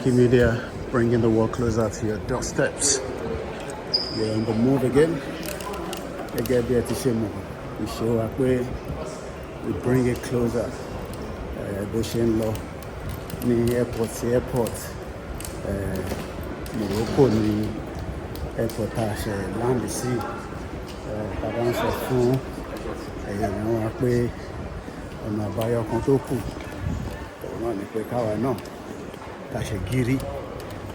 Media, bringing the world closer to your doorsteps. You're on the move again. Again, be at the shame. We show up where we bring it closer. Boshen law, ni airport. Morocco ni airport land sí. Bàbá ń sọ fún èèyàn wa pé ọ̀nà àbáyọ kan tó kù. Òun náà ni pé káwa náà ká ṣe gírí.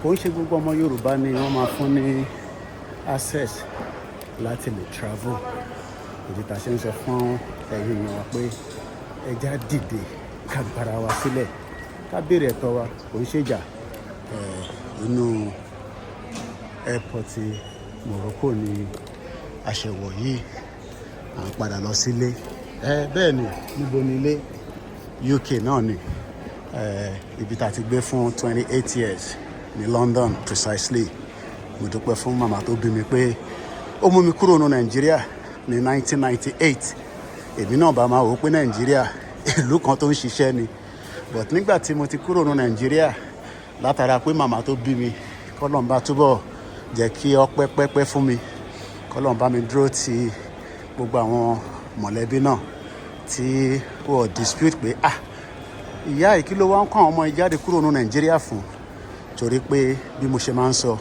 Kò ń ṣe gbogbo ọmọ Yorùbá ni wọ́n máa fún ní access láti lè travel. Ìdí tá ṣe ń sọ fún èèyàn wa pé ẹja dìde ká gbára wa sílẹ̀ ká béèrè ẹ̀tọ́ wa kò ń ṣèjà. Inú airport Morocco ni àṣẹwọ̀ yìí à ń padà lọ sílé. Bẹ́ẹ̀ ni níbo ni ilé? UK náà ni. Ibi tá ti gbé fún 28 years ní London precisely. Mo dúpẹ́ fún màmá tó bí mi pé ó mú mi kúrò ní Nàìjíríà ní 1998. Èmi náà bá máa wò pé Nàìjíríà ìlú kan tó ń ṣiṣẹ́ ni. But nígbà tí mo ti kúrò ní Nàìjíríà látara pé màmá tó bí mi, k'Ọlọ́run bá túbọ̀ jẹ́ kí ó pẹ́ fún mi. K'Ọlọ́run bá mi dúró ti gbogbo àwọn mọ̀lẹ́bí náà tí wọ́n dispute pé ìyá yìí kí ló wá ń kó àwọn ọmọ ìjáde kúrò ní Nàìjíríà fún. Torí pé bí mo ṣe máa ń sọ,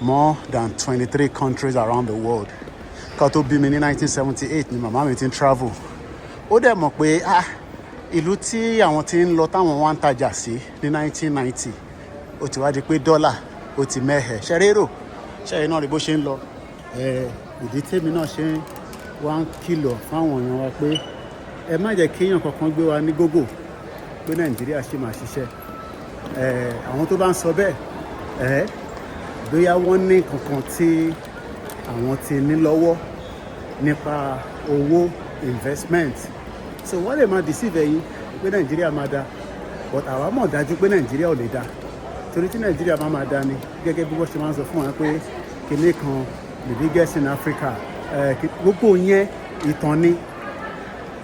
more than 23 countries around the world. Ká tó bí mi ní 1978 ni màmá mi ti ń travel. Ó dẹ̀ mọ̀ pé ìlú tí àwọn ti ń lọ táwọn wá ń tajà sí ní 1990 ó ti wá di pé dọ́là ó ti mẹ́hẹ̀. Ṣẹ́rẹ́rò ṣẹ́yìn náà rí bó ṣe ń lọ. Ìdí tèmi náà ṣe wá ń kìlọ̀ fáwọn èèyàn wa pé ẹ má jẹ́ kéèyàn kankan gbé wa ní gógó pé Nàìjíríà ṣì máa ṣiṣẹ́. Àwọn tó bá ń sọ bẹ́ẹ̀ bóyá wọ́n ní kankan tí àwọn ti ní lọ́wọ́ nípa owó investment, so wọ́n lè máa deceive ẹ̀yin pé Nàìjíríà máa da, but àwa mọ̀ dájú pé Nàìjíríà ò lè da. Torí tí Nàìjíríà máa da ni gẹ́gẹ́ bí wọ́n ṣe máa ń sọ fún wa pé kinní kan the biggest in Africa. Gbogbo yẹn ìtàn ni,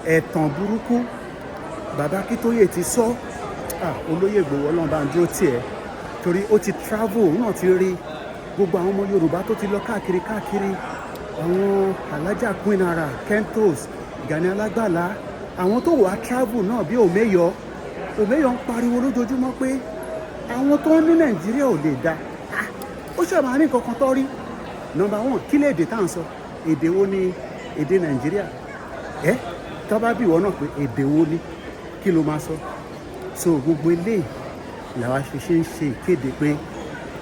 ẹ̀tàn burúkú. Bàbá Akíntóyè ti sọ, olóyè Ìgbòho Ọlọ́run bá ń dúró tiẹ̀, torí ó ti travel, òun náà ti rí gbogbo àwọn ọmọ Yorùbá tó ti lọ káàkiri àwọn Alájà Queen Ara, Kentos, Gani Alágbàlá, àwọn tó wà travel náà bí Òmeyọ̀ ń pariwo lójoojúmọ́ pé àwọn tó ní Nàìjíríà ò lè da. Ó ṣe máa ní kankan tó rí. Number one, kí lè èdè tá à ń sọ? Èdè wo ni èdè Nàìjíríà? Tó bá bí ìwọ náà pé èdè wo ni kí ló máa sọ? So gbogbo eléyìí làwa ṣe ń ṣe ìkéde pé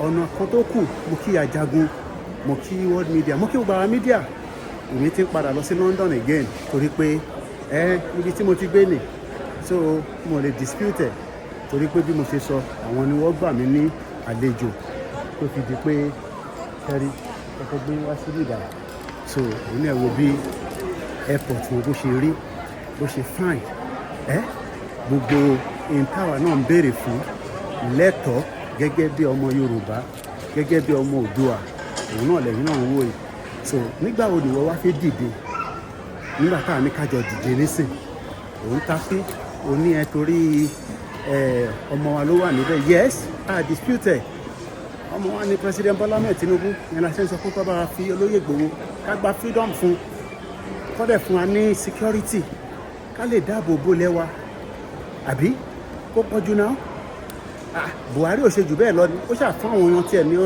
ọ̀nà kan tó kù. Mo kí Ajagun, mo kí world media, mo kí gbogbo àwọn media. Èmi ti ń padà lọ sí London again torí pé ibi tí mo ti gbé nì, so mo lè dispute ẹ̀ torí pé bí mo ṣe sọ àwọn ni wọ́n gbà mí ní àlejò tó fi di pé kẹ́rí ọkọ̀ gbé wá sí ìdá. So èyí náà wo bí airport wọn bó ṣe rí, bó ṣe fine. Gbogbo ìntàwà náà ń béèrè fún lẹ́tọ̀ọ́ gẹ́gẹ́ bí ọmọ Yorùbá, gẹ́gẹ́ bí ọmọ Oòduà, òun náà lẹ́yìn náà ń wò yìí. So nígbà wo ni wọ́n wá fẹ́ dìde? Nígbà táà ní kájọ dìde nísìn, òun ta pé òní torí ọmọ wa ló wà níbẹ̀. Yes, dispute ọmọ wa ní President Bola Ahmed Tinubu, yẹn la ṣe ń sọ pé kó bá fi olóyè Ìgbòho ká gba freedom fún, kó dẹ̀ fún wa ní security ká lè dáàbò bò lẹ́wà, àbí kó pọ̀jù náà. Buhari ò ṣe jù bẹ́ẹ̀ lọ ni, ó ṣàfún àwọn èèyàn tiẹ̀ ní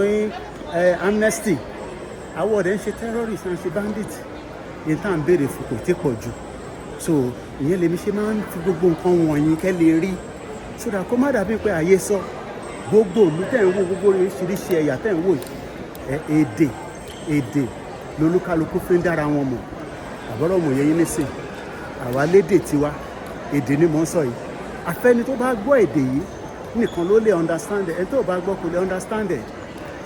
amnesty. Àwọn ọ̀dẹ̀ ń ṣe terrorist, ń ṣe bandit. Yẹn tá à ń béèrè fún kò tí pọ̀ jù. So ìyẹn lèmi ṣe máa ń fi gbogbo nǹkan wọ̀nyí kẹ́ lè rí, so that kó má dàbí pé àyè sọ gbogbo ìlú tẹ̀ ń wò, gbogbo oríṣiríṣi ẹ̀yà tẹ̀ ń wò yìí. Èdè lolúkálukú fi ń dára wọn mọ̀. Àbọ̀rọ̀ mọ̀ yẹn nísìn, àwa lédè tiwa, èdè ni mò ń sọ yìí. Afẹ́ni tó bá gbọ́ èdè yìí nìkan ló lè understand ẹ̀, ẹni tó bá gbọ́ kò lè understand ẹ̀.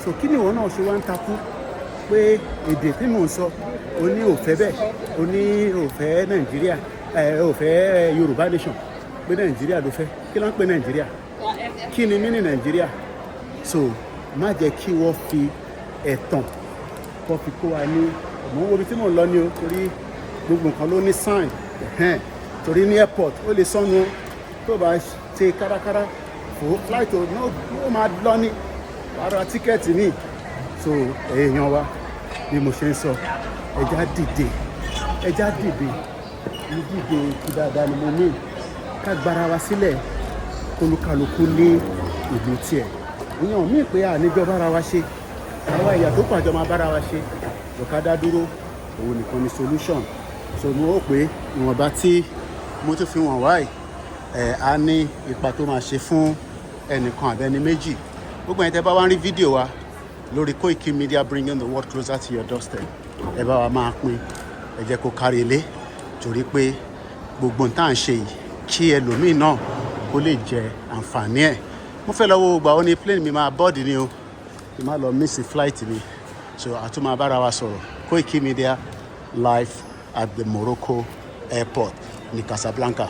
So kí ni ìwọ náà ṣe wá ń takú pé èdè tí mò ń sọ o ní òfẹ́ bẹ́ẹ̀, o ní òfẹ́ Nàìjíríà, òfẹ́ Yorùbá nation, pé Nàìjíríà ló fẹ́? Kí ló ń pè Nàìjíríà? Kí ni mí ní Nàìjíríà? So má jẹ́ kí wọ́n fi ẹ̀tàn kọ́ fi kó wa ní ọmọ wo ibi tí mò ń lọ ní o, torí gbogbo nǹkan ló ní sign. Torí ní airport ó lè sọnù tó bá ṣe kárakára fò flight ó máa lọ ní wàá ra tíkẹ́ẹ̀tì mi. So èèyàn wa bí mo ṣe ń sọ ẹja dìde ní dìde kí dáadáa ni mo ní ká gbára wa sílẹ̀ kólúkálukú ní ìlú tiẹ̀. ìyẹn mí pé àníjọ bára wa ṣe àwọn ẹ̀yà tó pàjọ máa bára wa ṣe lọ́kadà dúró òun nìkan ni solution. So mo rò pé ìwọ̀nba tí mo tún fi wọ̀n wáyé á ní ipa tó máa ṣe fún ẹnìkan àbẹ́ni méjì. gbogbo ẹ̀yin tẹ́ bá wá ń rí fídíò wa lórí Koiki Media bringing the world closer to your doorstep, ẹ bá wa máa pín, ẹ jẹ́ kó kárí ilé, torí pé gbogbo nǹkan tá à ń ṣe yìí kí ẹlòmíì náà kó lè jẹ àǹfààní ẹ̀. mo fẹ́ lọ́wọ́ gbà ó ní plane mi máa bọ́ọ̀dì ni o, kí n má lọ miss flight mi. So àtún máa bára wa sọ̀rọ̀ Koiki Media live at the Morocco airport ní Casablanca.